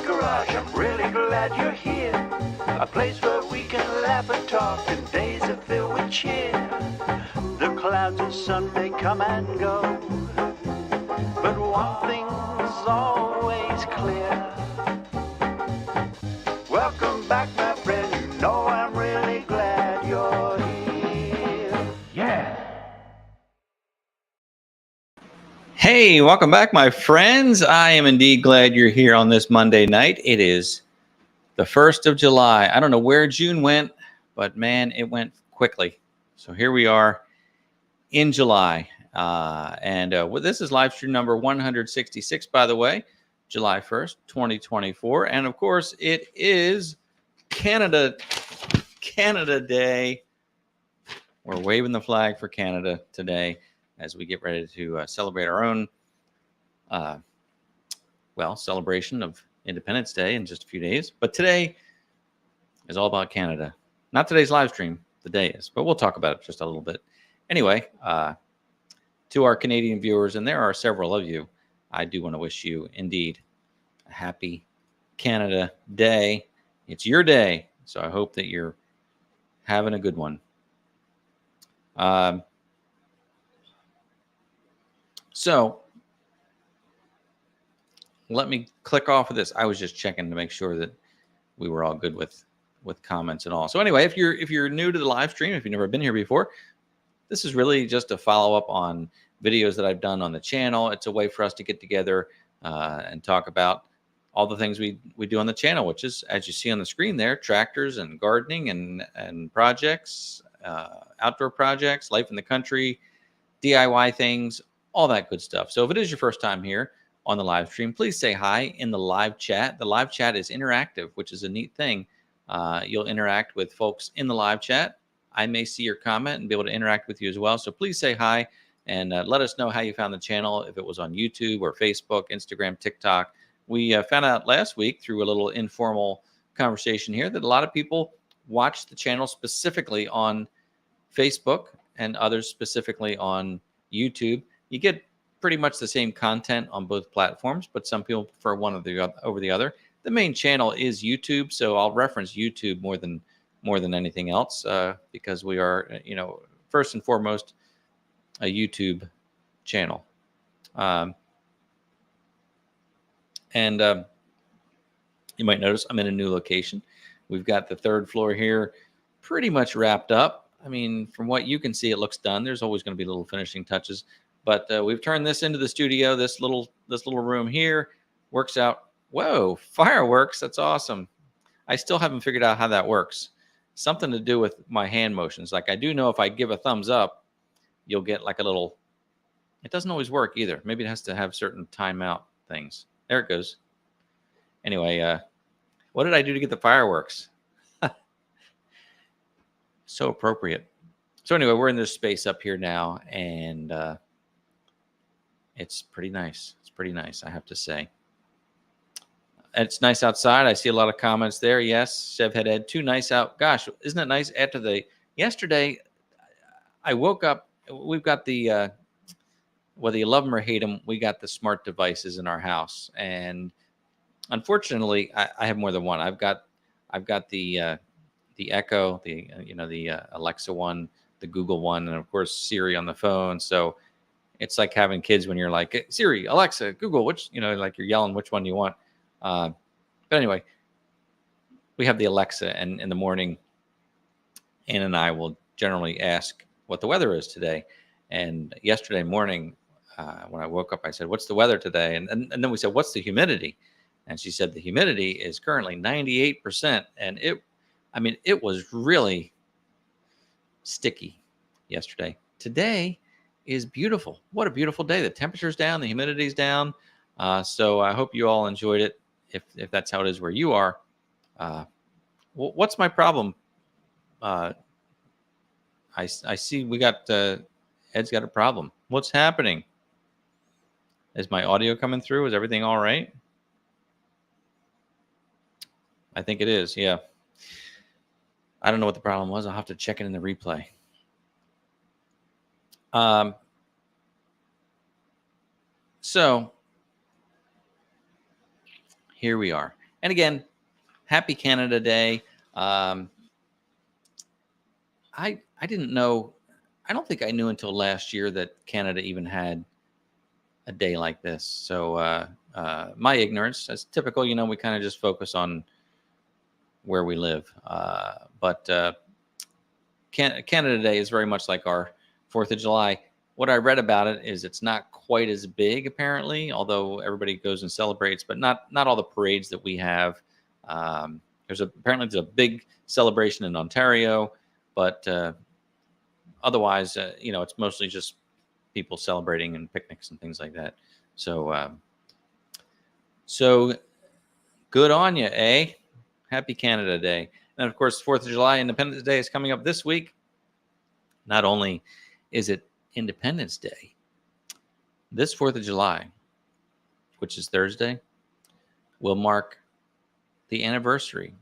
garage. I'm really glad you're here. A place where we can laugh and talk and days are filled with cheer. The clouds and sun may come and go, but one thing's always clear. Welcome back, my friend. You know I'm really glad you're here. Yeah. Hey, welcome back, my friends. I am indeed glad you're here on this Monday night. It is the 1st of July. I don't know where June went, but man, it went quickly. So here we are in July. This is live stream number 166, by the way, July 1st, 2024. And of course, it is Canada Day. We're waving the flag for Canada today as we get ready to celebrate our own, celebration of Independence Day in just a few days. But today is all about Canada. Not today's live stream, the day is, but we'll talk about it just a little bit. Anyway, to our Canadian viewers, and there are several of you, I do want to wish you indeed a happy Canada Day. It's your day, so I hope that you're having a good one. So let me click off of this. I was just checking to make sure that we were all good with comments and all. So anyway, if you're new to the live stream, if you've never been here before, this is really just a follow-up on videos that I've done on the channel. It's a way for us to get together and talk about all the things we do on the channel, which is, as you see on the screen there, tractors and gardening and projects, outdoor projects, life in the country, DIY things, all that good stuff. So if it is your first time here on the live stream, please say hi in the live chat. The live chat is interactive, which is a neat thing. You'll interact with folks in the live chat. I may see your comment and be able to interact with you as well. So please say hi and let us know how you found the channel, if it was on YouTube or Facebook, Instagram, TikTok. We found out last week through a little informal conversation here that a lot of people watch the channel specifically on Facebook and others specifically on YouTube. You get pretty much the same content on both platforms, but some people prefer one over the other. The main channel is YouTube, so I'll reference YouTube more than anything else because we are, first and foremost, a YouTube channel. You might notice I'm in a new location. We've got the third floor here pretty much wrapped up. I mean, from what you can see, it looks done. There's always going to be little finishing touches, but we've turned this into the studio. This little room here works out. Whoa, fireworks! That's awesome. I still haven't figured out how that works. Something to do with my hand motions. Like I do know if I give a thumbs up, you'll get like a little. It doesn't always work either. Maybe it has to have certain timeout things. There it goes. Anyway, what did I do to get the fireworks? So appropriate. So anyway, we're in this space up here now, and it's pretty nice. It's pretty nice, I have to say. It's nice outside. I see a lot of comments there. Yes, Chev Head Ed, too nice out. Gosh, isn't it nice? Yesterday, I woke up. We've got the whether you love them or hate them, we got the smart devices in our house, and unfortunately, I have more than one. I've got the Echo, the Alexa one, the Google one, and of course Siri on the phone. So it's like having kids when you're like, Siri, Alexa, Google, which, like you're yelling which one you want. But anyway, we have the Alexa, and in the morning, Ann and I will generally ask what the weather is today. And yesterday morning, when I woke up, I said, "What's the weather today?" And then we said, "What's the humidity?" And she said the humidity is currently 98%, and it was really sticky yesterday. Today is beautiful. What a beautiful day. The temperature's down, the humidity's down. So I hope you all enjoyed it. If that's how it is where you are. What's my problem? I see we got Ed's got a problem. What's happening? Is my audio coming through? Is everything all right? I think it is. Yeah. I don't know what the problem was. I'll have to check it in the replay. So here we are. And again, happy Canada Day. I didn't know. I don't think I knew until last year that Canada even had a day like this. So my ignorance, as typical, we kind of just focus on where we live. But Canada Day is very much like our 4th of July. What I read about it is it's not quite as big, apparently, although everybody goes and celebrates, but not all the parades that we have. Apparently there's a big celebration in Ontario, but otherwise, it's mostly just people celebrating and picnics and things like that. So good on you, eh? Happy Canada Day. And of course, 4th of July, Independence Day is coming up this week. Not only is it Independence Day, this 4th of July, which is Thursday, will mark the anniversary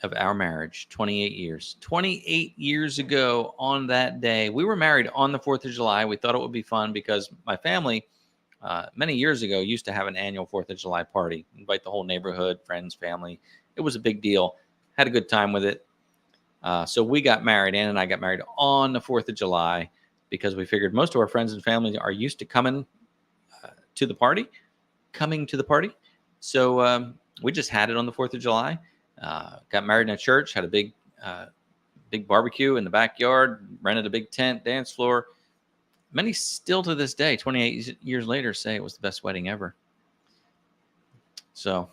of our marriage, 28 years. 28 years ago on that day, we were married on the 4th of July. We thought it would be fun because my family, many years ago, used to have an annual 4th of July party, invite the whole neighborhood, friends, family. It was a big deal. Had a good time with it. So we got married. Ann and I got married on the 4th of July because we figured most of our friends and family are used to coming to the party. So we just had it on the 4th of July. Got married in a church, had a big barbecue in the backyard, rented a big tent, dance floor. Many still to this day, 28 years later, say it was the best wedding ever. So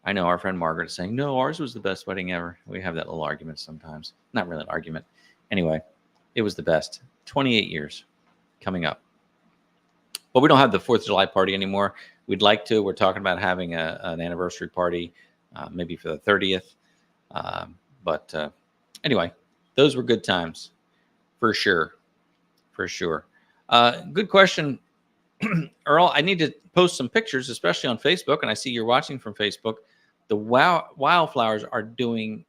I know our friend Margaret is saying, no, ours was the best wedding ever. We have that little argument sometimes. Not really an argument. Anyway, it was the best. 28 years coming up. But we don't have the 4th of July party anymore. We'd like to. We're talking about having an anniversary party, maybe for the 30th. But anyway, those were good times for sure. For sure. Good question, Earl. I need to post some pictures, especially on Facebook. And I see you're watching from Facebook. The wildflowers are doing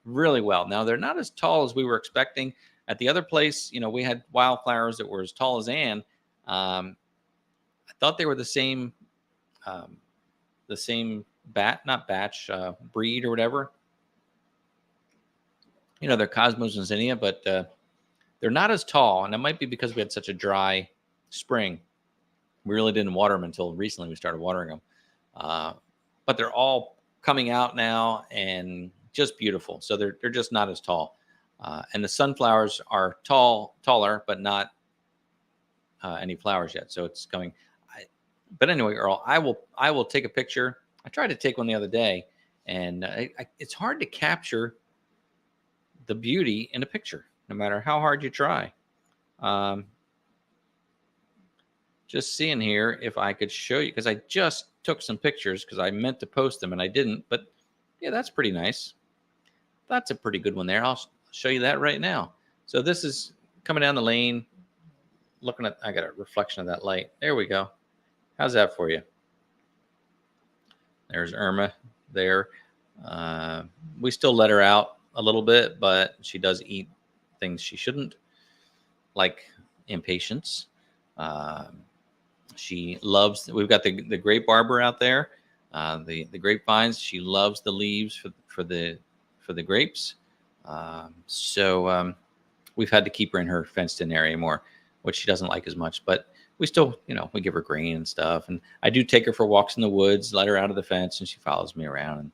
really well. Now, they're not as tall as we were expecting. At the other place, we had wildflowers that were as tall as Ann. I thought they were the same breed or whatever. They're Cosmos and Zinnia, but they're not as tall. And it might be because we had such a dry spring. We really didn't water them until recently. We started watering them. But they're all coming out now and just beautiful. So they're just not as tall. And the sunflowers are taller, but not any flowers yet. So it's coming. But anyway, Earl, I will take a picture. I tried to take one the other day, and it's hard to capture the beauty in a picture, no matter how hard you try. Just seeing here if I could show you, because I just took some pictures because I meant to post them and I didn't. But yeah, that's pretty nice. That's a pretty good one there. I'll show you that right now. So this is coming down the lane. Looking at, I got a reflection of that light. There we go. How's that for you? There's Irma there. We still let her out a little bit, but she does eat things she shouldn't, like impatience. She loves, we've got the grape arbor out there, the grapevines. She loves the leaves for the grapes. So we've had to keep her in her fenced in area more, which she doesn't like as much, but we still, we give her grain and stuff. And I do take her for walks in the woods, let her out of the fence, and she follows me around. And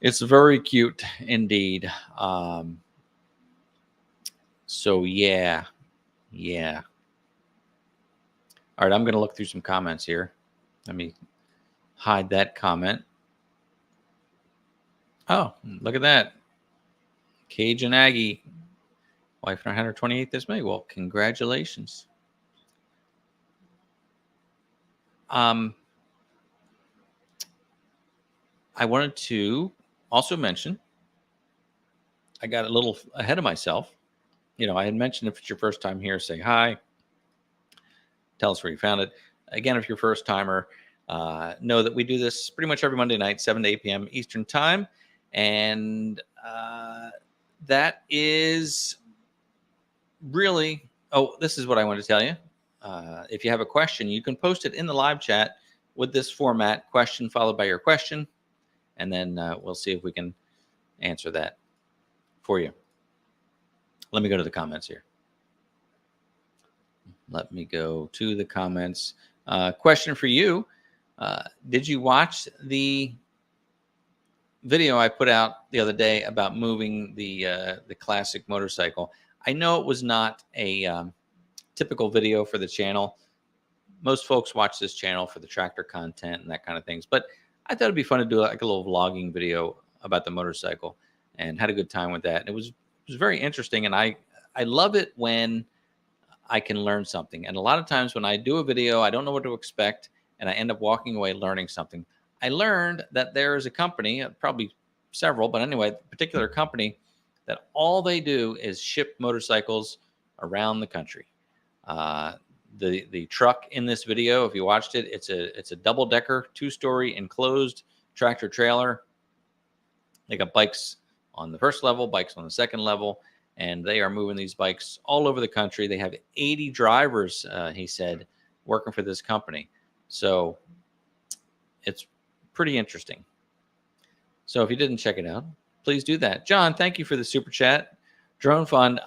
it's very cute indeed. So yeah. All right, I'm going to look through some comments here. Let me hide that comment. Oh, look at that. Cajun Aggie, wife and 128th this May. Well, congratulations. I wanted to also mention, I got a little ahead of myself. I had mentioned if it's your first time here, say hi. Tell us where you found it. Again, if you're a first timer, know that we do this pretty much every Monday night, 7 to 8 p.m. Eastern time. And that is really, this is what I wanted to tell you. If you have a question, you can post it in the live chat with this format, question followed by your question. and then we'll see if we can answer that for you. Let me go to the comments here. Let me go to the comments. Question for you. Did you watch the video I put out the other day about moving the classic motorcycle? I know it was not a typical video for the channel. Most folks watch this channel for the tractor content and that kind of things, but I thought it'd be fun to do like a little vlogging video about the motorcycle, and had a good time with that. And it was very interesting, and I love it when I can learn something. And a lot of times when I do a video, I don't know what to expect, and I end up walking away learning something. I learned that there is a company, probably several, but anyway, a particular company that all they do is ship motorcycles around the country. The truck in this video, if you watched it, it's a double-decker, 2-story enclosed tractor trailer. They got bikes on the first level, bikes on the second level, and they are moving these bikes all over the country. They have 80 drivers, he said, working for this company. So it's pretty interesting. So if you didn't check it out, please do that. John, thank you for the super chat. Drone Fund,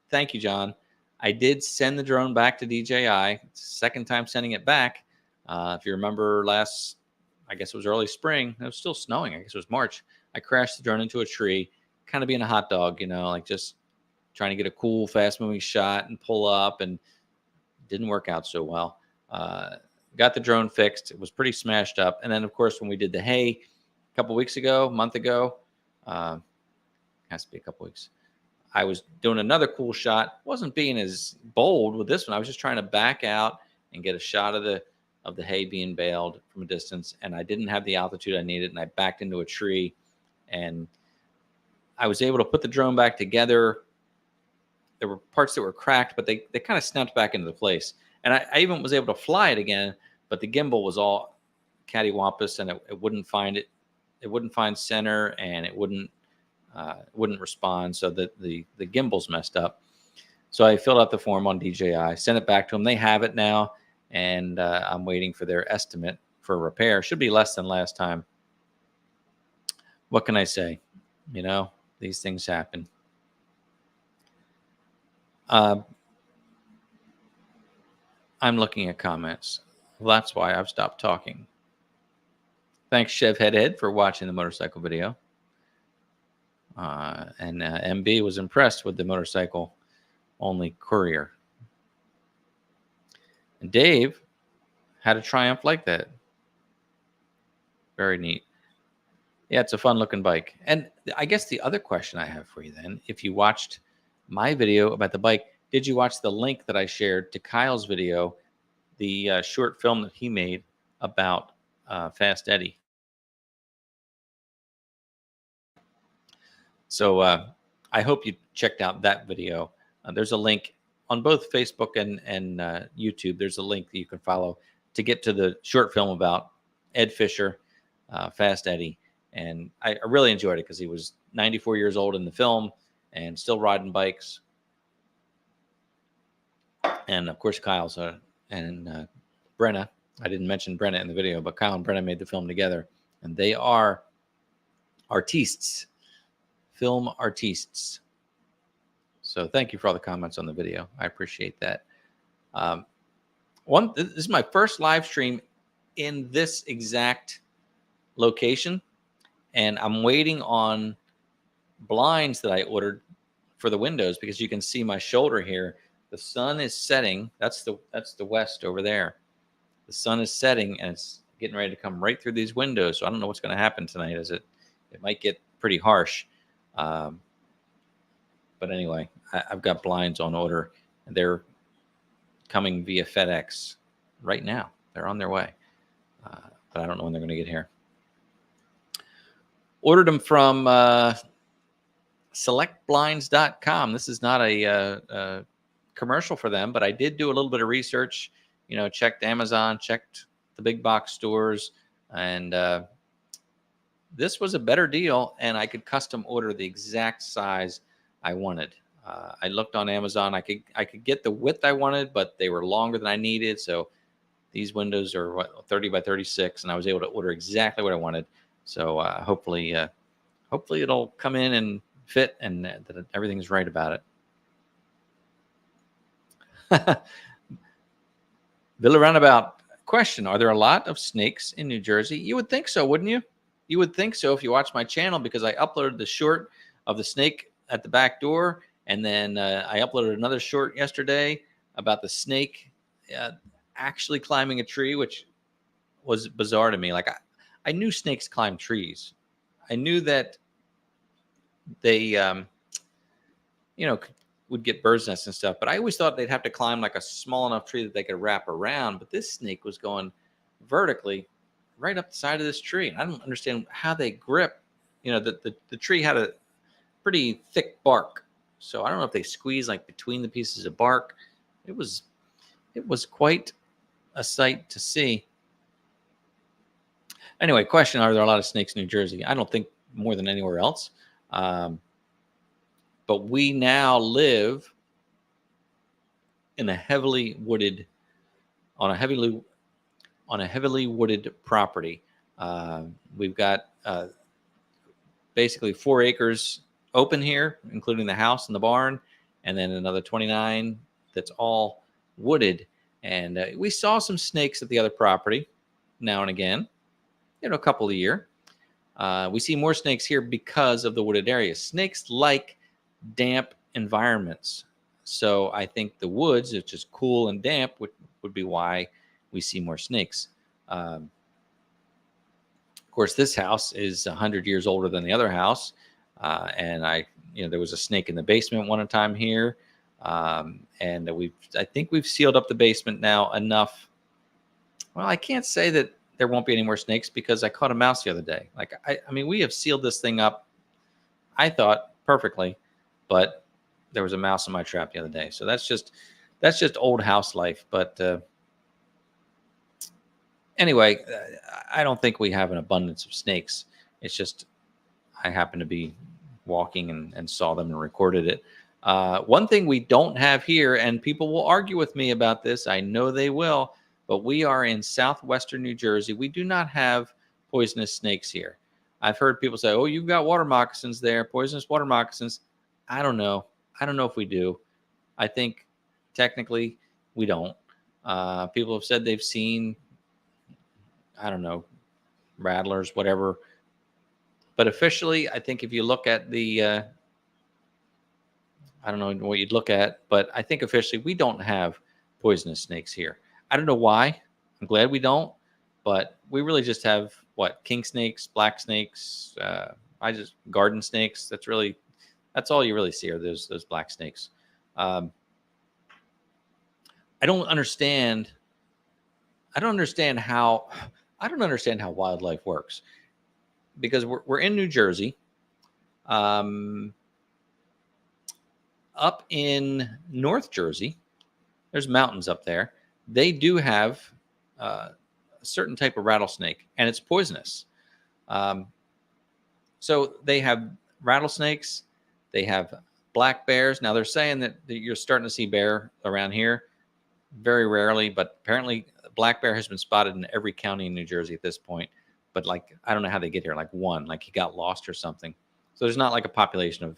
thank you, John. I did send the drone back to DJI. It's the second time sending it back. If you remember I guess it was early spring. It was still snowing. I guess it was March. I crashed the drone into a tree, kind of being a hot dog, like just trying to get a cool, fast-moving shot and pull up, and didn't work out so well. Got the drone fixed. It was pretty smashed up. And then, of course, when we did the hay a couple weeks ago, month ago, has to be a couple weeks, I was doing another cool shot. Wasn't being as bold with this one. I was just trying to back out and get a shot of the hay being baled from a distance, and I didn't have the altitude I needed, and I backed into a tree, and I was able to put the drone back together. There were parts that were cracked, but they kind of snapped back into the place. And I even was able to fly it again, but the gimbal was all cattywampus, and it wouldn't find it. It wouldn't find center, and it wouldn't respond. So that the gimbal's messed up. So I filled out the form on DJI, sent it back to them. They have it now, and I'm waiting for their estimate for repair. Should be less than last time. What can I say? These things happen. I'm looking at comments. Well, that's why I've stopped talking. Thanks, Chev Headhead, for watching the motorcycle video. And MB was impressed with the motorcycle-only courier. And Dave had a Triumph like that. Very neat. Yeah, it's a fun-looking bike. And I guess the other question I have for you then, if you watched my video about the bike, did you watch the link that I shared to Kyle's video, the short film that he made about Fast Eddie? So I hope you checked out that video. There's a link on both Facebook and YouTube. There's a link that you can follow to get to the short film about Ed Fisher, Fast Eddie. And I really enjoyed it because he was 94 years old in the film and still riding bikes. And of course, Kyle's and Brenna. I didn't mention Brenna in the video, but Kyle and Brenna made the film together, and they are artistes, film artistes. So thank you for all the comments on the video. I appreciate that. This is my first live stream in this exact location, and I'm waiting on blinds that I ordered for the windows because you can see my shoulder here. The sun is setting. That's the west over there. The sun is setting, and it's getting ready to come right through these windows. So I don't know what's going to happen tonight. It might get pretty harsh. But anyway, I've got blinds on order, and they're coming via FedEx right now. They're on their way, but I don't know when they're going to get here. Ordered them from selectblinds.com. This is not a commercial for them, but I did do a little bit of research, checked Amazon, checked the big box stores, and this was a better deal, and I could custom order the exact size I wanted. I looked on Amazon. I could get the width I wanted, but they were longer than I needed. So these windows are 30 by 36, and I was able to order exactly what I wanted. So hopefully it'll come in and fit, and that everything's right about it. Villa Roundabout question: are there a lot of snakes in New Jersey? You would think so, wouldn't you? You would think so if you watch my channel, because I uploaded the short of the snake at the back door, and then I uploaded another short yesterday about the snake actually climbing a tree, which was bizarre to me. Like I knew snakes climb trees. I knew that they, would get bird's nests and stuff, but I always thought they'd have to climb like a small enough tree that they could wrap around. But this snake was going vertically right up the side of this tree. And I don't understand how they grip. The tree had a pretty thick bark, so I don't know if they squeeze like between the pieces of bark. It was quite a sight to see. Anyway, question: are there a lot of snakes in New Jersey? I don't think more than anywhere else. But we now live in a heavily wooded property. We've got basically 4 acres open here, including the house and the barn, and then another 29 that's all wooded. And we saw some snakes at the other property now and again, a couple a year. We see more snakes here because of the wooded areas. Snakes like damp environments. So I think the woods, which is cool and damp, would be why we see more snakes. Of course, this house is 100 years older than the other house. And there was a snake in the basement one time here. And I think we've sealed up the basement now enough. Well, I can't say that there won't be any more snakes, because I caught a mouse the other day. Like, I mean, we have sealed this thing up, I thought, perfectly, but there was a mouse in my trap the other day. So that's just old house life. But anyway, I don't think we have an abundance of snakes. It's just I happened to be walking and saw them and recorded it. One thing we don't have here, and people will argue with me about this, I know they will, but we are in southwestern New Jersey. We do not have poisonous snakes here. I've heard people say, oh, you've got water moccasins there, poisonous water moccasins. I don't know. I don't know if we do. I think technically we don't. People have said they've seen, I don't know, rattlers, whatever. But officially, I think if you look at the, I don't know what you'd look at, but I think officially we don't have poisonous snakes here. I don't know why. I'm glad we don't, but we really just have king snakes, black snakes, garden snakes. That's all you really see are those black snakes. I don't understand how wildlife works, because we're in New Jersey. Up in North Jersey, there's mountains up there. They do have a certain type of rattlesnake, and it's poisonous. So they have rattlesnakes. They have black bears. Now they're saying that you're starting to see bear around here, very rarely, but apparently black bear has been spotted in every county in New Jersey at this point. But I don't know how they get here. One, he got lost or something. So there's not a population of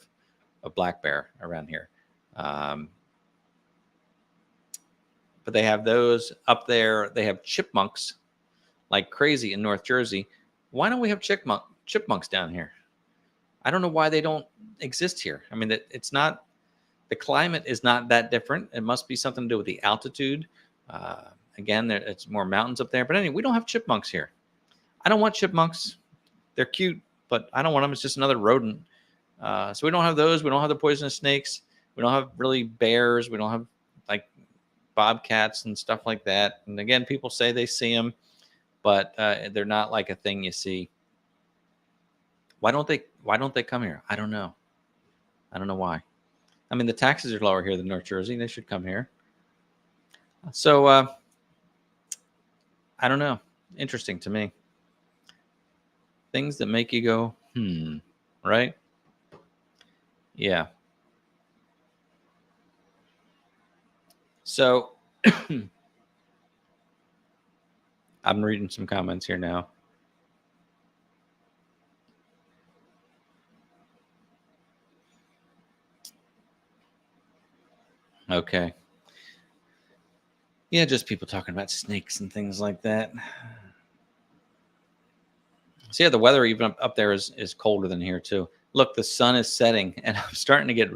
black bear around here. But they have those up there. They have chipmunks like crazy in North Jersey. Why don't we have chipmunks down here? I don't know why they don't exist here. I mean, it's not, the climate is not that different. It must be something to do with the altitude. Again, it's more mountains up there. But anyway, we don't have chipmunks here. I don't want chipmunks. They're cute, but I don't want them. It's just another rodent. So we don't have those. We don't have the poisonous snakes. We don't have really bears. We don't have bobcats and stuff like that. And again, people say they see them, but they're not a thing you see. Why don't they come here? I don't know. I don't know why. I mean, the taxes are lower here than North Jersey. They should come here. So I don't know. Interesting to me. Things that make you go, right? Yeah. So I'm reading some comments here now. Okay. Yeah, just people talking about snakes and things like that. So yeah, the weather even up there is colder than here too. Look, the sun is setting, and I'm starting to get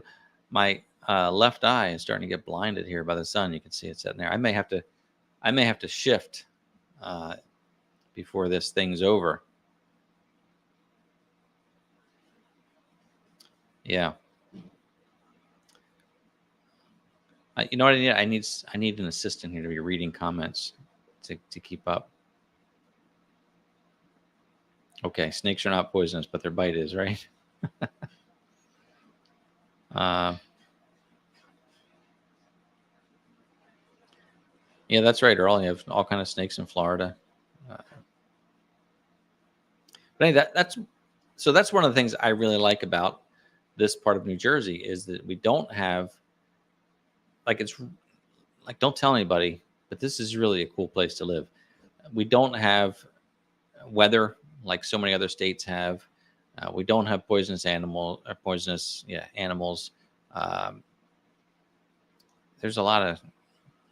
my left eye is starting to get blinded here by the sun. You can see it sitting there. I may have to shift uh, before this thing's over. Yeah. You know what I need? I need an assistant here to be reading comments to keep up. Okay, snakes are not poisonous, but their bite is, right? Yeah, that's right, Earl. You have all kind of snakes in Florida. But anyway, that's one of the things I really like about this part of New Jersey is that we don't have it's like, don't tell anybody, but this is really a cool place to live. We don't have weather like so many other states have. We don't have poisonous animals. Um, there's a lot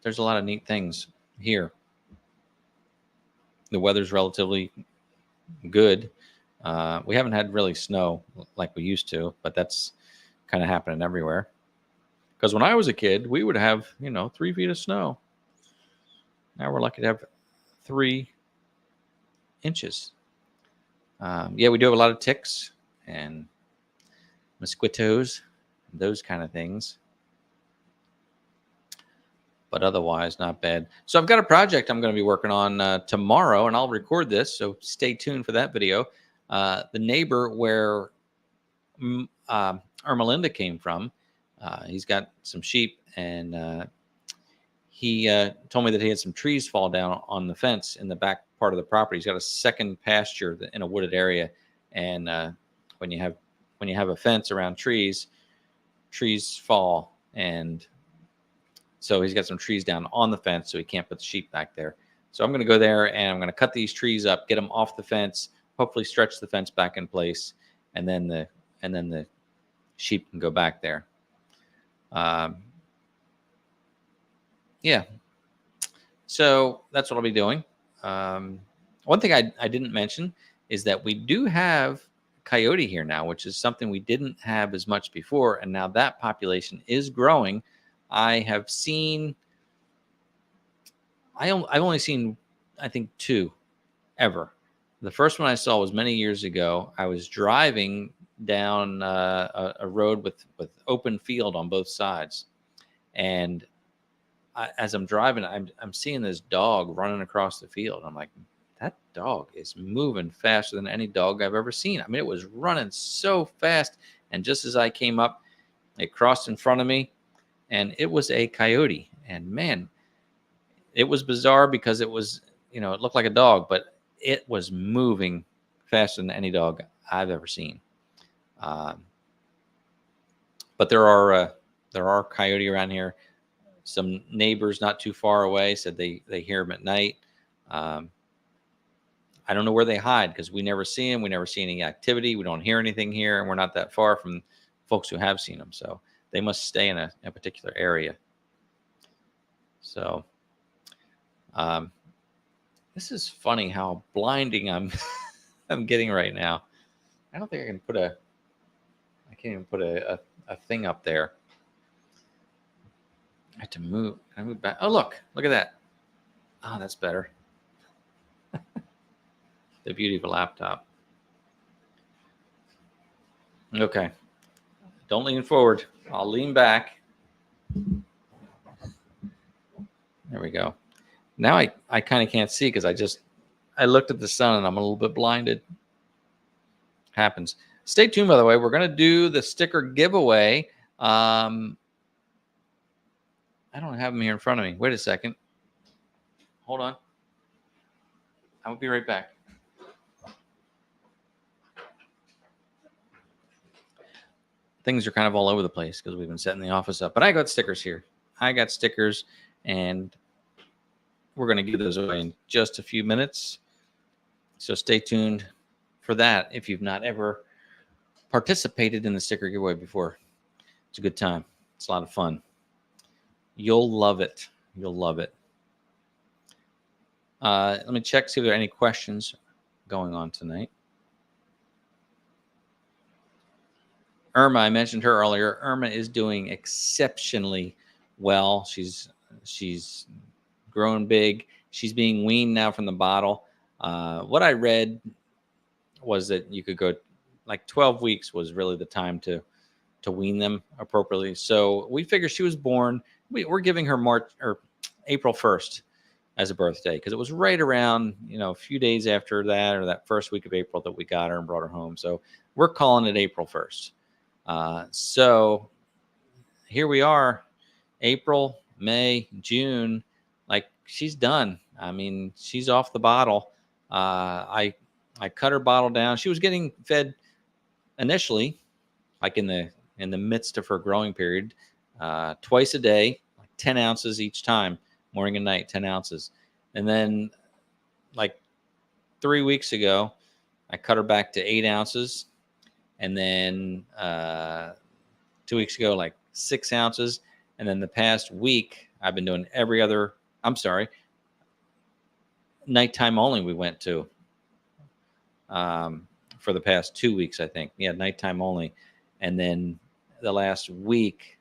of neat things here. The weather's relatively good. We haven't had really snow like we used to, but that's kind of happening everywhere. Because when I was a kid, we would have 3 feet of snow. Now we're lucky to have 3 inches. Yeah, we do have a lot of ticks and mosquitoes, those kind of things. But otherwise, not bad. So I've got a project I'm going to be working on tomorrow, and I'll record this, so stay tuned for that video. The neighbor where Ermelinda came from, he's got some sheep, and he told me that he had some trees fall down on the fence in the back part of the property. He's got a second pasture in a wooded area, and when you have a fence around trees fall, and so he's got some trees down on the fence, so he can't put the sheep back there. So I'm going to go there, and I'm going to cut these trees up, get them off the fence, hopefully stretch the fence back in place, and then the sheep can go back there. Yeah. So that's what I'll be doing. One thing I didn't mention is that we do have coyote here now, which is something we didn't have as much before, and now that population is growing. I've only seen, I think, 2 ever. The first one I saw was many years ago. I was driving down a road with open field on both sides, and as I'm driving, I'm seeing this dog running across the field. I'm like, that dog is moving faster than any dog I've ever seen. I mean, it was running so fast, and just as I came up, it crossed in front of me, and it was a coyote. And man, it was bizarre because it was, it looked like a dog, but it was moving faster than any dog I've ever seen. But there are coyote around here. Some neighbors not too far away said they hear them at night. I don't know where they hide because we never see them. We never see any activity. We don't hear anything here, and we're not that far from folks who have seen them. So they must stay in a particular area. So this is funny how blinding I'm getting right now. I don't think I can I can't even put a thing up there. I have to move. Can I move back? Oh, look at that. Oh, that's better. The beauty of a laptop. Okay. Don't lean forward. I'll lean back. There we go. Now I kind of can't see because I looked at the sun and I'm a little bit blinded. Happens. Stay tuned, by the way. We're going to do the sticker giveaway. I don't have them here in front of me. Wait a second. Hold on. I will be right back. Things are kind of all over the place because we've been setting the office up. But I got stickers here. And we're going to give those away in just a few minutes. So stay tuned for that if you've not ever participated in the sticker giveaway before. It's a good time. It's a lot of fun. You'll love it. You'll love it. Let me check, see if there are any questions going on tonight. Irma, I mentioned her earlier. Irma is doing exceptionally well. She's grown big. She's being weaned now from the bottle. What I read was that you could go like 12 weeks was really the time to wean them appropriately. So we figure she was born. We're giving her March or April 1st as a birthday because it was right around, a few days after that or that first week of April that we got her and brought her home. So we're calling it April 1st. So here we are, April, May, June, like she's done. I mean, she's off the bottle. I cut her bottle down. She was getting fed initially, like in the midst of her growing period, twice a day, like 10 ounces each time, morning and night, 10 ounces. And then like 3 weeks ago, I cut her back to 8 ounces. And then 2 weeks ago, like 6 ounces. And then the past week, I've been doing nighttime only we went to for the past 2 weeks, I think. Yeah, nighttime only. And then the last week,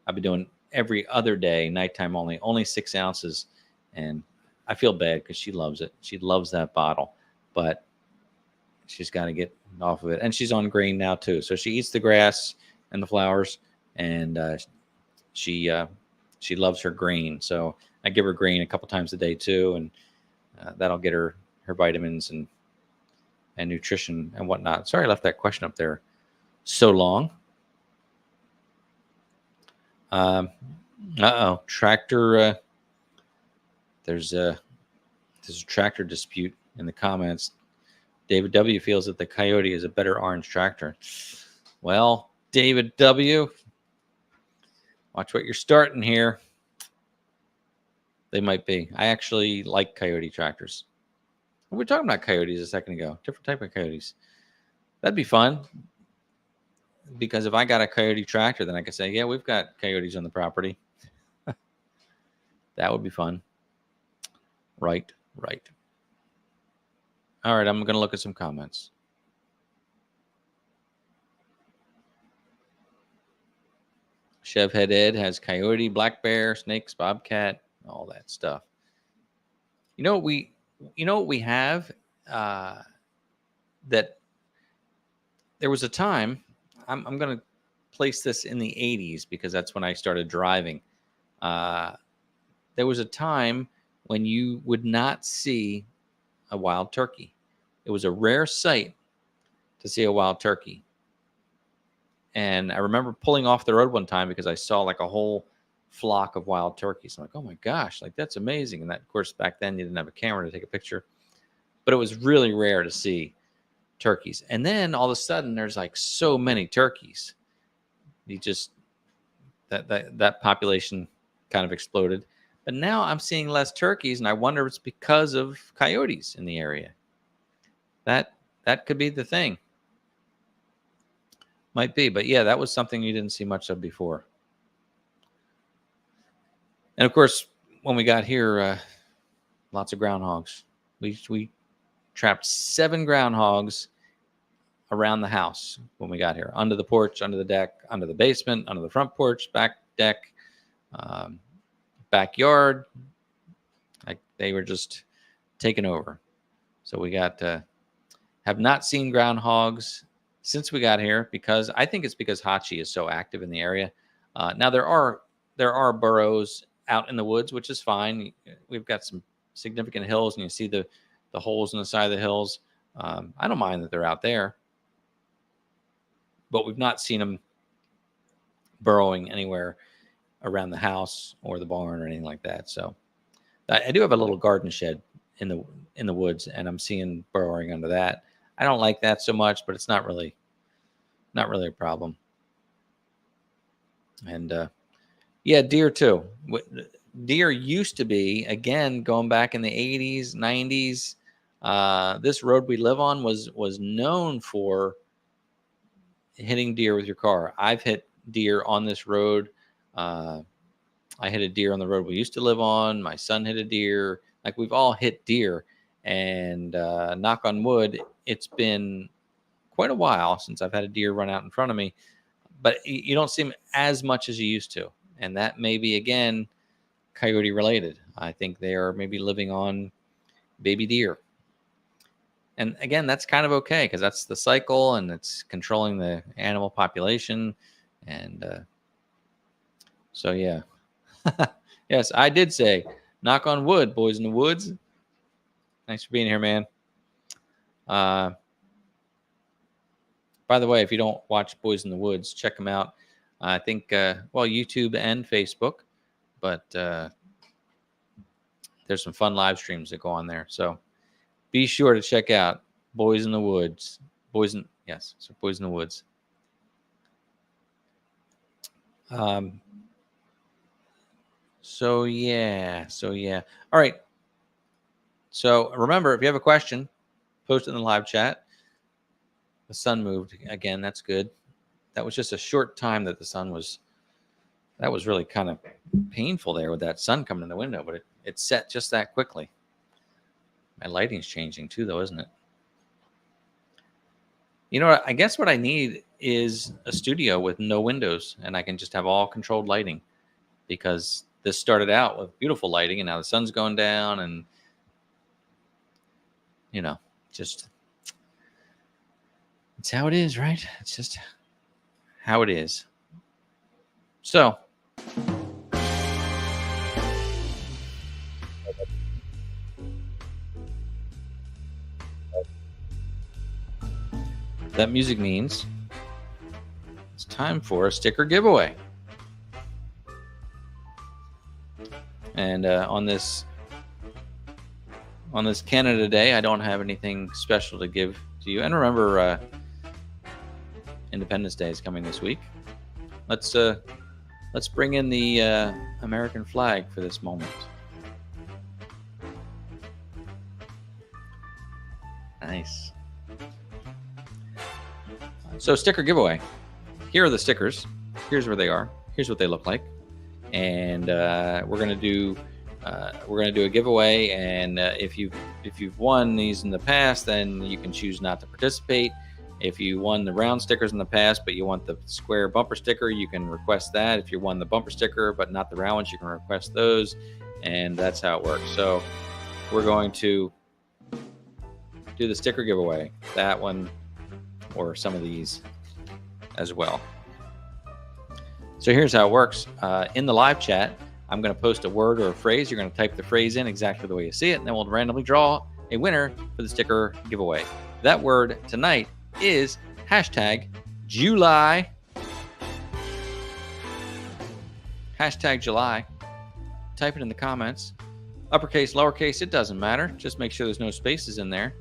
I've been doing every other day, nighttime only 6 ounces. And I feel bad because she loves it. She loves that bottle. But she's got to get off of it. And she's on grain now, too. So she eats the grass and the flowers. And she loves her grain. So I give her grain a couple times a day, too. And that'll get her vitamins and nutrition and whatnot. Sorry I left that question up there so long. Tractor. There's a tractor dispute in the comments. David W. feels that the Coyote is a better orange tractor. Well, David W., watch what you're starting here. They might be. I actually like Coyote tractors. We were talking about coyotes a second ago. Different type of coyotes. That'd be fun. Because if I got a Coyote tractor, then I could say, yeah, we've got coyotes on the property. That would be fun. Right. All right, I'm going to look at some comments. Chevhead Ed has coyote, black bear, snakes, bobcat, all that stuff. You know what we have? That there was a time. I'm going to place this in the 80s because that's when I started driving. There was a time when you would not see a wild turkey. It was a rare sight to see a wild turkey. And I remember pulling off the road one time because I saw like a whole flock of wild turkeys. I'm like, oh my gosh, like that's amazing. And that, of course, back then you didn't have a camera to take a picture, but it was really rare to see turkeys. And then all of a sudden there's like so many turkeys. That population kind of exploded. But now I'm seeing less turkeys, and I wonder if it's because of coyotes in the area. That could be the thing. Might be, but yeah, that was something you didn't see much of before. And of course, when we got here, lots of groundhogs. We trapped 7 groundhogs around the house when we got here, under the porch, under the deck, under the basement, under the front porch, back deck, backyard. Like they were just taken over. So we have not seen groundhogs since we got here because I think it's because Hachi is so active in the area. Now there are burrows out in the woods, which is fine. We've got some significant hills, and you see the holes in the side of the hills. I don't mind that they're out there, but we've not seen them burrowing anywhere around the house or the barn or anything like that. So I do have a little garden shed in the woods, and I'm seeing burrowing under that. I don't like that so much, but it's not really a problem. And yeah, deer too. Deer used to be, again, going back in the 80s, 90s. This road we live on was known for hitting deer with your car. I've hit deer on this road. I hit a deer on the road we used to live on. My son hit a deer. Like, we've all hit deer. And knock on wood, it's been quite a while since I've had a deer run out in front of me. But you don't see them as much as you used to. And that may be, again, coyote related. I think they are maybe living on baby deer. And again, that's kind of okay, because that's the cycle, and it's controlling the animal population. And so, yeah. Yes, I did say, knock on wood, boys in the woods. Thanks for being here, man. By the way, if you don't watch Boys in the Woods, check them out. I think, YouTube and Facebook. But there's some fun live streams that go on there. So be sure to check out Boys in the Woods. Boys in the Woods. So yeah. All right. So remember, if you have a question, post it in the live chat. The sun moved again. That's good. That was just a short time that the sun was. That was really kind of painful there with that sun coming in the window, but it set just that quickly. My lighting's changing too, though, isn't it? You know what? I guess what I need is a studio with no windows, and I can just have all controlled lighting, because this started out with beautiful lighting, and now the sun's going down, and just it's how it is, right? It's just how it is. So that music means it's time for a sticker giveaway. And on this Canada Day, I don't have anything special to give to you. And remember, Independence Day is coming this week. Let's bring in the American flag for this moment. Nice. So, sticker giveaway. Here are the stickers. Here's where they are. Here's what they look like. And we're gonna do a giveaway. And if you've won these in the past, then you can choose not to participate. If you won the round stickers in the past, but you want the square bumper sticker, you can request that. If you won the bumper sticker, but not the round ones, you can request those. And that's how it works. So we're going to do the sticker giveaway, that one, or some of these as well. So here's how it works. In the live chat, I'm going to post a word or a phrase. You're going to type the phrase in exactly the way you see it, and then we'll randomly draw a winner for the sticker giveaway. That word tonight is #July. #July. Type it in the comments. Uppercase, lowercase, it doesn't matter. Just make sure there's no spaces in there.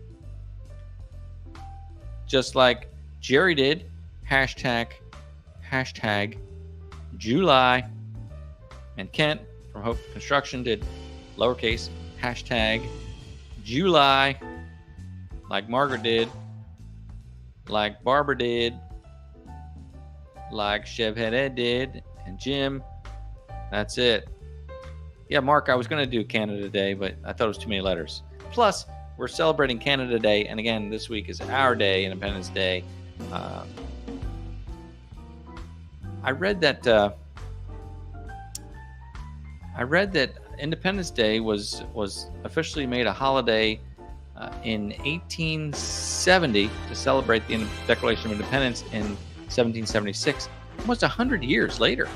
Just like Jerry did. #July. And Kent from Hope Construction did lowercase #July. Like Margaret did. Like Barbara did. Like Chevhead Ed did. And Jim. That's it. Yeah, Mark, I was going to do Canada Day, but I thought it was too many letters. Plus, we're celebrating Canada Day, and again, this week is our day, Independence Day. I read that Independence Day was officially made a holiday in 1870 to celebrate the Declaration of Independence in 1776. Almost 100 years later.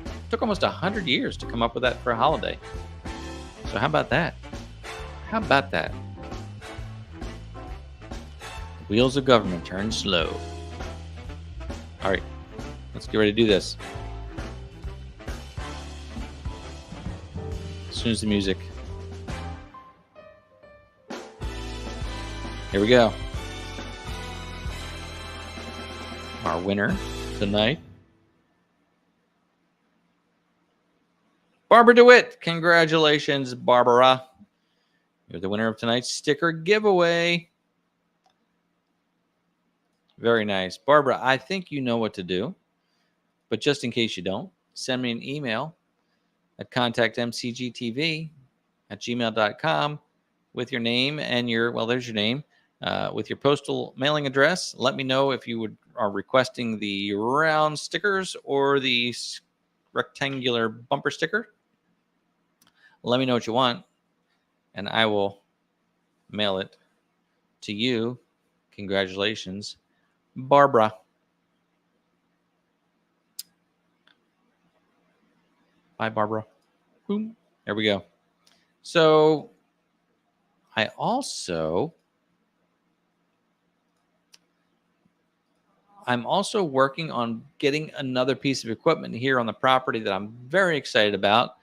It took almost 100 years to come up with that for a holiday. So how about that? How about that? The wheels of government turn slow. All right, let's get ready to do this. As soon as the music. Here we go. Our winner tonight, Barbara DeWitt. Congratulations, Barbara. You're the winner of tonight's sticker giveaway. Very nice. Barbara, I think you know what to do. But just in case you don't, send me an email at contactmcgtv@gmail.com with your name and there's your name, with your postal mailing address. Let me know if you are requesting the round stickers or the rectangular bumper sticker. Let me know what you want, and I will mail it to you. Congratulations, Barbara. Bye, Barbara. Boom. There we go. So I'm also working on getting another piece of equipment here on the property that I'm very excited about,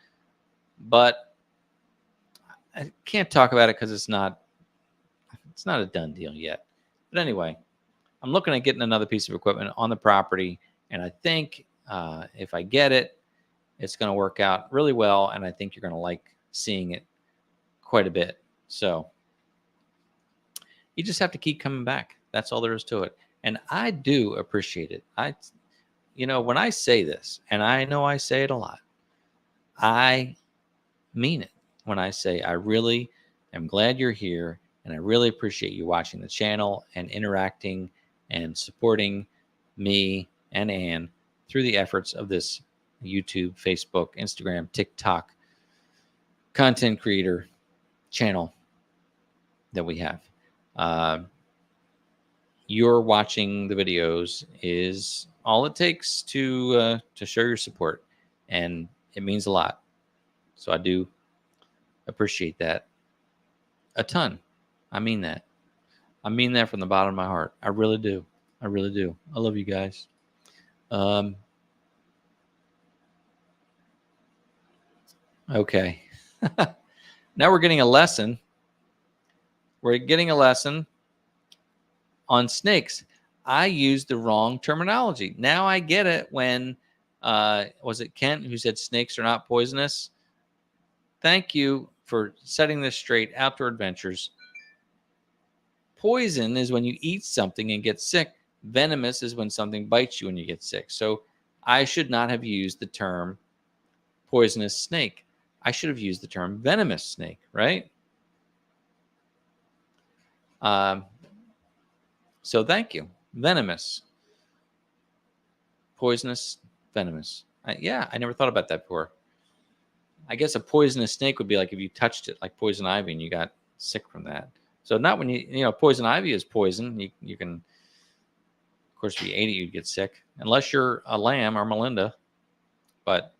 but I can't talk about it because it's not a done deal yet. But anyway, I'm looking at getting another piece of equipment on the property, and I think if I get it, it's going to work out really well, and I think you're going to like seeing it quite a bit. So you just have to keep coming back. That's all there is to it. And I do appreciate it. When I say this, and I know I say it a lot, I mean it when I say I really am glad you're here, and I really appreciate you watching the channel and interacting and supporting me and Ann through the efforts of this YouTube, Facebook, Instagram, TikTok content creator channel that we have. Your watching the videos is all it takes to show your support, and it means a lot. So I do appreciate that a ton. I mean that. I mean that from the bottom of my heart. I really do. I really do. I love you guys. Okay. Now we're getting a lesson. We're getting a lesson on snakes. I used the wrong terminology. Now I get it when, was it Kent who said snakes are not poisonous? Thank you for setting this straight. Outdoor Adventures. Poison is when you eat something and get sick. Venomous is when something bites you and you get sick. So I should not have used the term poisonous snake. I should have used the term venomous snake, right? So thank you. Venomous. Poisonous, venomous. I never thought about that before. I guess a poisonous snake would be like if you touched it, like poison ivy, and you got sick from that. So not when poison ivy is poison. You can, of course, if you ate it, you'd get sick. Unless you're a lamb or Melinda. But,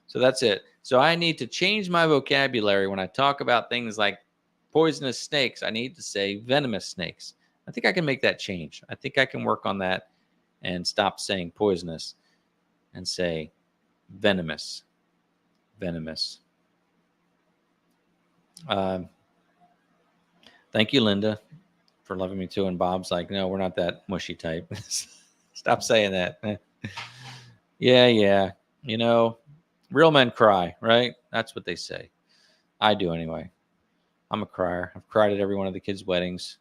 so that's it. So I need to change my vocabulary when I talk about things like poisonous snakes. I need to say venomous snakes. I think I can make that change. I think I can work on that and stop saying poisonous and say venomous. Venomous. Thank you, Linda, for loving me too. And Bob's like, no, we're not that mushy type. Stop saying that. Yeah. Real men cry, right? That's what they say. I do anyway. I'm a crier. I've cried at every one of the kids' weddings.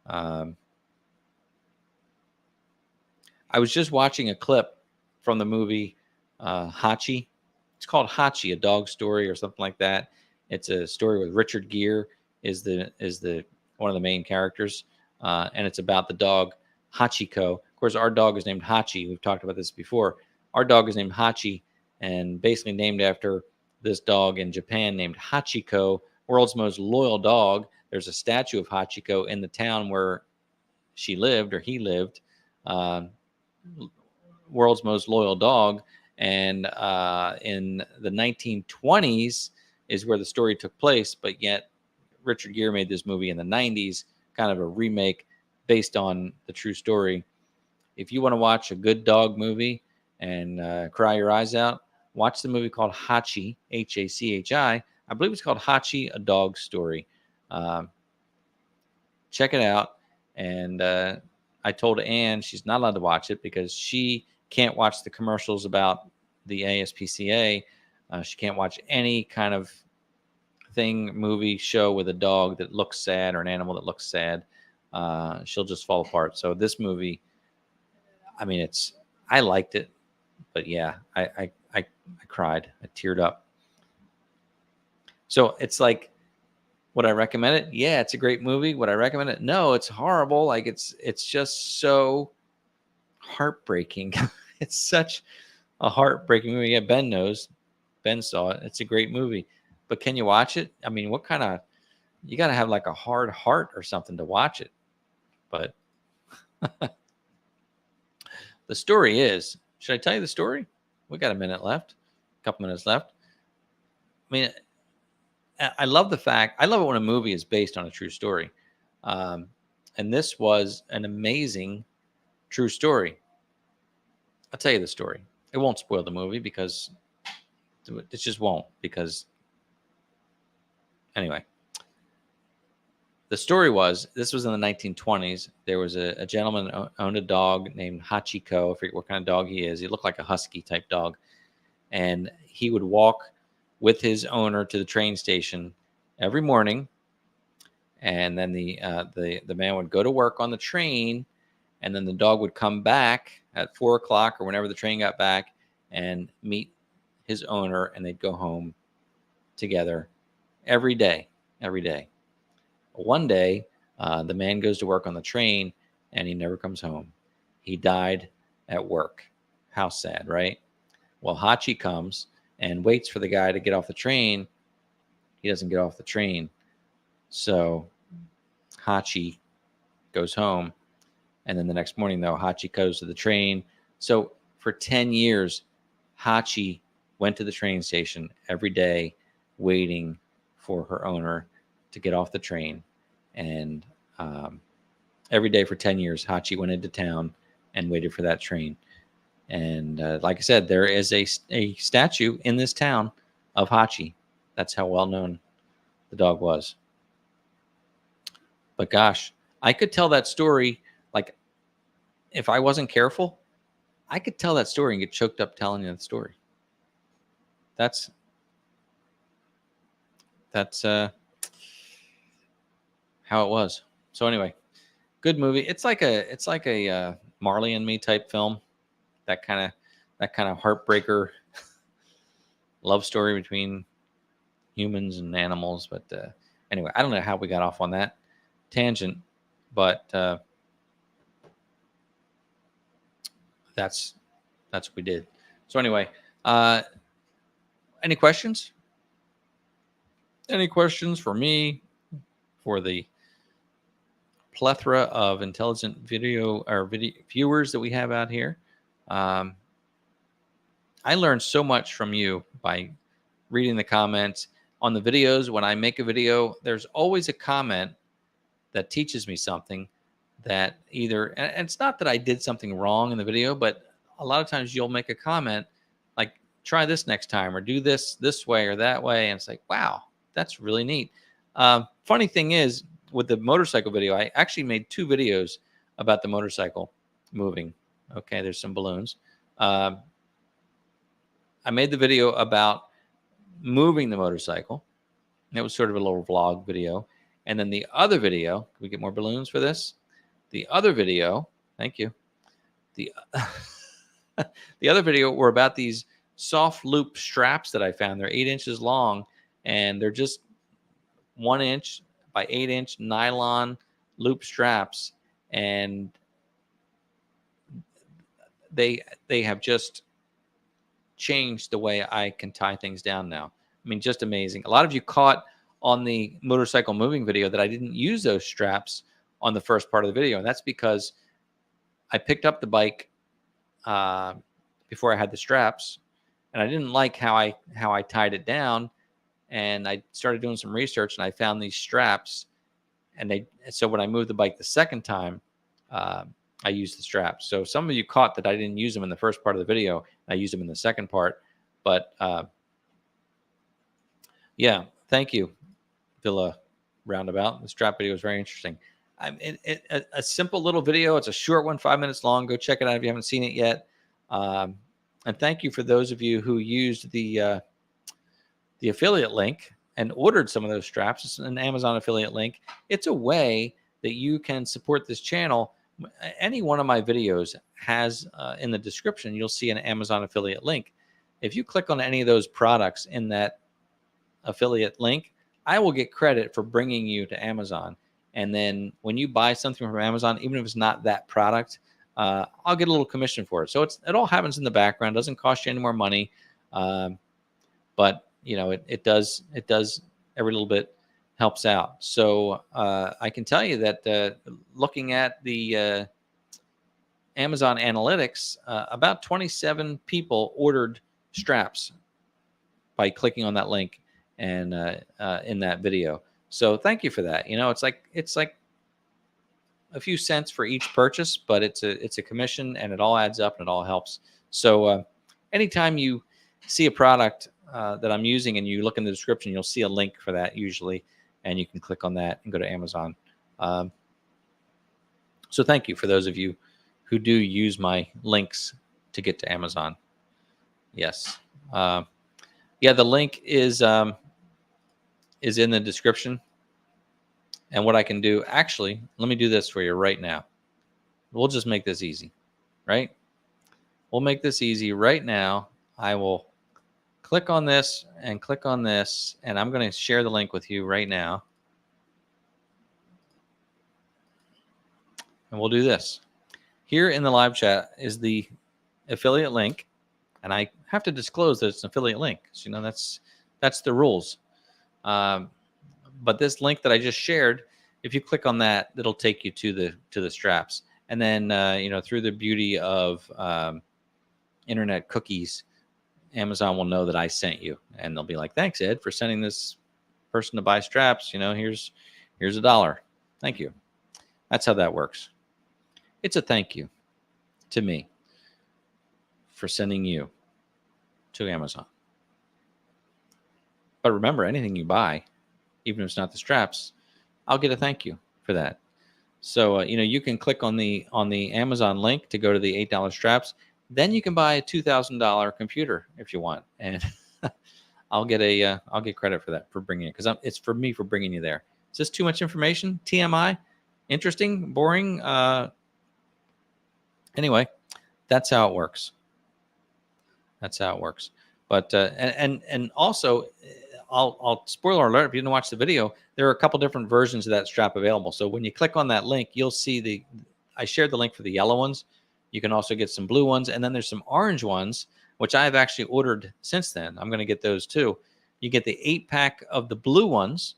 I was just watching a clip from the movie Hachi. It's called Hachi, A Dog Story or something like that. It's a story with Richard Gere is the one of the main characters, and it's about the dog Hachiko. Of course, our dog is named Hachi. We've talked about this before. Our dog is named Hachi, and basically named after this dog in Japan named Hachiko, world's most loyal dog. There's a statue of Hachiko in the town where she lived or he lived. World's most loyal dog. And in the 1920s is where the story took place, but yet Richard Gere made this movie in the 90s, kind of a remake based on the true story. If you want to watch a good dog movie and cry your eyes out, watch the movie called Hachi, Hachi. I believe it's called Hachi, A Dog Story. Check it out. And I told Ann she's not allowed to watch it because she can't watch the commercials about the ASPCA. She can't watch any kind of movie, show with a dog that looks sad or an animal that looks sad. She'll just fall apart. So this movie, I mean, I liked it, but yeah, I cried. I teared up. So it's like, would I recommend it? Yeah, it's a great movie. Would I recommend it? No, it's horrible. Like it's just so heartbreaking. It's such a heartbreaking movie. Yeah, Ben knows. Ben saw it. It's a great movie. But can you watch it? I mean, what kind of, you got to have like a hard heart or something to watch it. But the story is, should I tell you the story? We got a minute left, a couple minutes left. I mean, I love the fact, I love it when a movie is based on a true story. And this was an amazing true story. I'll tell you the story. It won't spoil the movie because it just won't. Because anyway, the story was, this was in the 1920s. There was a gentleman who owned a dog named Hachiko. I forget what kind of dog he is. He looked like a husky type dog. And he would walk with his owner to the train station every morning. And then the man would go to work on the train. And then the dog would come back at 4 o'clock or whenever the train got back and meet his owner. And they'd go home together every day. One day, the man goes to work on the train and he never comes home. He died at work. How sad, right? Well, Hachi comes and waits for the guy to get off the train. He doesn't get off the train. So Hachi goes home. And then the next morning, though, Hachi goes to the train. So for 10 years, Hachi went to the train station every day waiting for her owner to get off the train. And every day for 10 years, Hachi went into town and waited for that train. And like I said, there is a statue in this town of Hachi. That's how well known the dog was. But gosh, I could tell that story, like, if I wasn't careful, I could tell that story and get choked up telling you the story. That's how it was. So anyway, good movie. It's like a Marley and Me type film. That kind of heartbreaker love story between humans and animals. But anyway, I don't know how we got off on that tangent, but that's what we did. So anyway, any questions? Any questions for me, for the plethora of intelligent video viewers that we have out here? I learned so much from you by reading the comments on the videos. When I make a video, there's always a comment that teaches me something, that either, and it's not that I did something wrong in the video, but a lot of times you'll make a comment like, try this next time, or do this way or that way. And it's like, wow, that's really neat. Funny thing is, with the motorcycle video, I actually made 2 videos about the motorcycle moving. Okay, there's some balloons. I made the video about moving the motorcycle. It was sort of a little vlog video. And then the other video, can we get more balloons for this? The other video, thank you. The other video were about these soft loop straps that I found. They're 8 inches long, and they're just 1 inch by 8 inch nylon loop straps. And they have just changed the way I can tie things down now. I mean, just amazing. A lot of you caught on the motorcycle moving video that I didn't use those straps on the first part of the video. And that's because I picked up the bike before I had the straps, and I didn't like how I tied it down. And I started doing some research, and I found these straps. And so when I moved the bike the second time, I used the straps. So some of you caught that I didn't use them in the first part of the video. I used them in the second part. But yeah, thank you, Villa Roundabout. The strap video was very interesting. A simple little video. It's a short one, 5 minutes long. Go check it out if you haven't seen it yet. And thank you for those of you who used the affiliate link and ordered some of those straps. It's an Amazon affiliate link. It's a way that you can support this channel. Any one of my videos has in the description, you'll see an Amazon affiliate link. If you click on any of those products in that affiliate link, I will get credit for bringing you to Amazon. And then when you buy something from Amazon, even if it's not that product, I'll get a little commission for it. So it all happens in the background. Doesn't cost you any more money, but it does every little bit helps out. So I can tell you that looking at the Amazon analytics, about 27 people ordered straps by clicking on that link and in that video. So thank you for that. It's like a few cents for each purchase, but it's a commission, and it all adds up and it all helps. So anytime you see a product that I'm using and you look in the description, you'll see a link for that usually, and you can click on that and go to Amazon. So thank you for those of you who do use my links to get to Amazon. Yes. Yeah, the link is in the description. And what I can do, actually, let me do this for you right now. We'll just make this easy, right? We'll make this easy right now. I will click on this and click on this, and I'm going to share the link with you right now. And we'll do this. Here in the live chat is the affiliate link, and I have to disclose that it's an affiliate link. So, that's the rules. But this link that I just shared, if you click on that, it'll take you to the straps. And then through the beauty of internet cookies, Amazon will know that I sent you, and they'll be like, "Thanks, Ed, for sending this person to buy straps. Here's $1. Thank you." That's how that works. It's a thank you to me for sending you to Amazon. But remember, anything you buy, even if it's not the straps, I'll get a thank you for that. So you can click on the Amazon link to go to the $8 straps. Then you can buy a $2,000 computer if you want, and I'll get credit for that, for bringing it, because it's for me for bringing you there. Is this too much information? TMI? Interesting? Boring? Anyway, that's how it works. That's how it works. But and also, I'll spoiler alert, if you didn't watch the video, there are a couple different versions of that strap available. So when you click on that link, you'll see I shared the link for the yellow ones. You can also get some blue ones, and then there's some orange ones, which I've actually ordered since then. I'm going to get those too. You get the 8-pack of the blue ones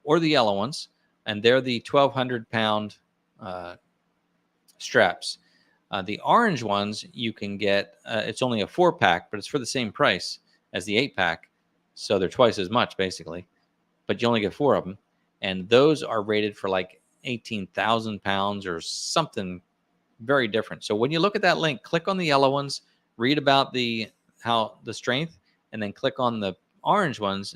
or the yellow ones, and they're the 1,200 pound straps. The orange ones you can get, it's only a 4-pack, but it's for the same price as the 8-pack. So they're twice as much basically, but you only get 4 of them. And those are rated for like 18,000 pounds or something very different. So when you look at that link, click on the yellow ones, read about the strength, and then click on the orange ones,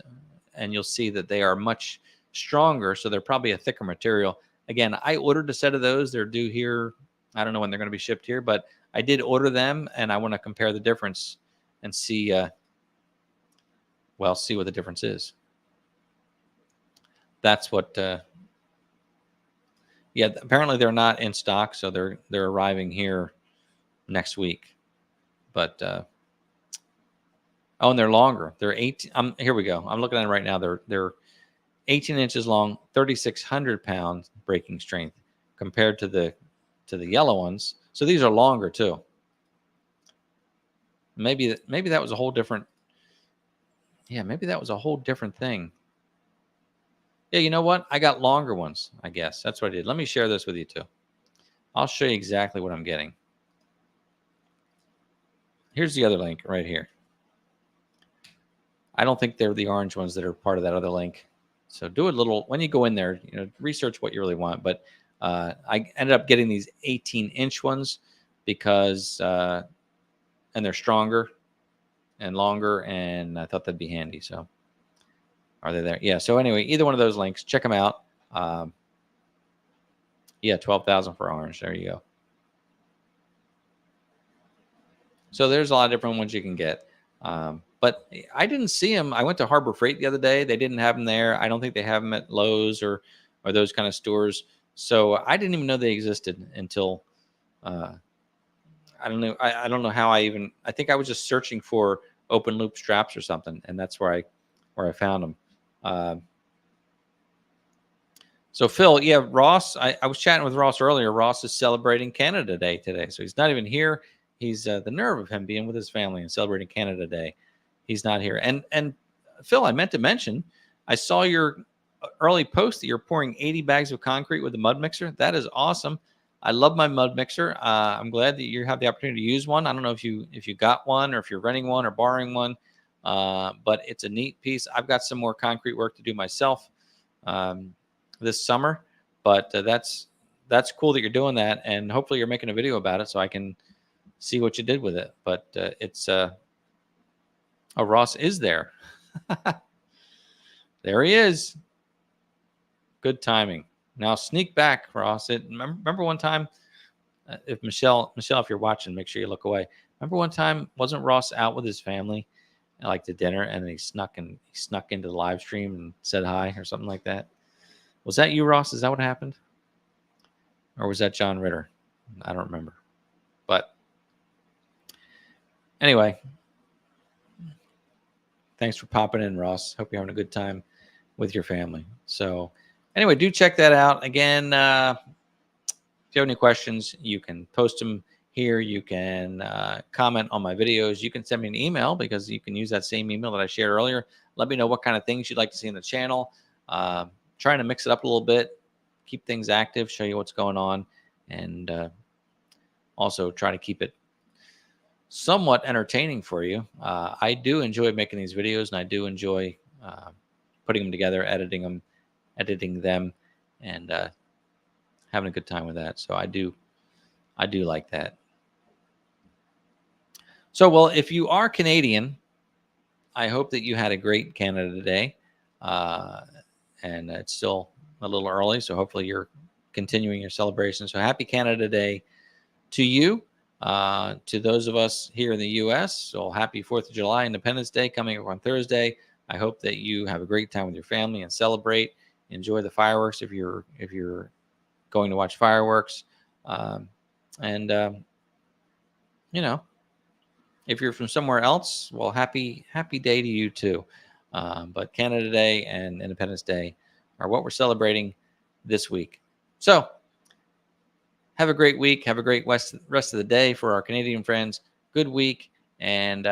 and you'll see that they are much stronger. So they're probably a thicker material. Again, I ordered a set of those. They're due here. I don't know when they're going to be shipped here, but I did order them, and I want to compare the difference and see what the difference is. That's what yeah, apparently they're not in stock, so they're arriving here next week. But oh, and they're longer. They're 18. Here we go. I'm looking at it right now. They're 18 inches long, 3,600 pounds breaking strength compared to the yellow ones. So these are longer too. Maybe that was a whole different. Yeah, maybe that was a whole different thing. Yeah, you know what? I got longer ones, I guess. That's what I did. Let me share this with you too. I'll show you exactly what I'm getting. Here's the other link right here. I don't think they're the orange ones that are part of that other link. So do a little, when you go in there, research what you really want. But I ended up getting these 18-inch ones because, and they're stronger and longer, and I thought that'd be handy. So are they there? Yeah. So anyway, either one of those links, check them out. Yeah, 12,000 for orange. There you go. So there's a lot of different ones you can get. But I didn't see them. I went to Harbor Freight the other day. They didn't have them there. I don't think they have them at Lowe's or those kind of stores. So I didn't even know they existed until I don't know. I don't know how I think I was just searching for open loop straps or something, and that's where where I found them. So Phil, yeah, Ross, I was chatting with Ross earlier. Ross is celebrating Canada Day today. So he's not even here. He's the nerve of him being with his family and celebrating Canada Day. He's not here. And Phil, I meant to mention, I saw your early post that you're pouring 80 bags of concrete with a mud mixer. That is awesome. I love my mud mixer. I'm glad that you have the opportunity to use one. I don't know if you got one or if you're renting one or borrowing one, but it's a neat piece. I've got some more concrete work to do myself this summer, but that's cool that you're doing that, and hopefully you're making a video about it so I can see what you did with it. But it's oh, Ross is there. There he is. Good timing. Now sneak back, Ross. Remember one time, if Michelle, if you're watching, make sure you look away. Remember one time, wasn't Ross out with his family, like to dinner, and he snuck into the live stream and said hi or something like that? Was that you, Ross? Is that what happened? Or was that John Ritter? I don't remember. But anyway, thanks for popping in, Ross. Hope you're having a good time with your family. So anyway, do check that out. Again, if you have any questions, you can post them here. You can comment on my videos. You can send me an email, because you can use that same email that I shared earlier. Let me know what kind of things you'd like to see in the channel. Trying to mix it up a little bit, keep things active, show you what's going on, and also try to keep it somewhat entertaining for you. I do enjoy making these videos, and I do enjoy putting them together, editing them, and having a good time with that. So I do like that. So, well, if you are Canadian, I hope that you had a great Canada Day. And it's still a little early, so hopefully you're continuing your celebration. So happy Canada Day to you. To those of us here in the U.S., so happy 4th of July, Independence Day coming up on Thursday. I hope that you have a great time with your family and celebrate. Enjoy the fireworks if you're going to watch fireworks. You know, if you're from somewhere else, well, happy day to you too. But Canada Day and Independence Day are what we're celebrating this week. So have a great week. Have a great rest of the day for our Canadian friends. Good week. And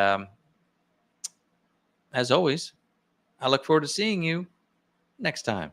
as always, I look forward to seeing you next time.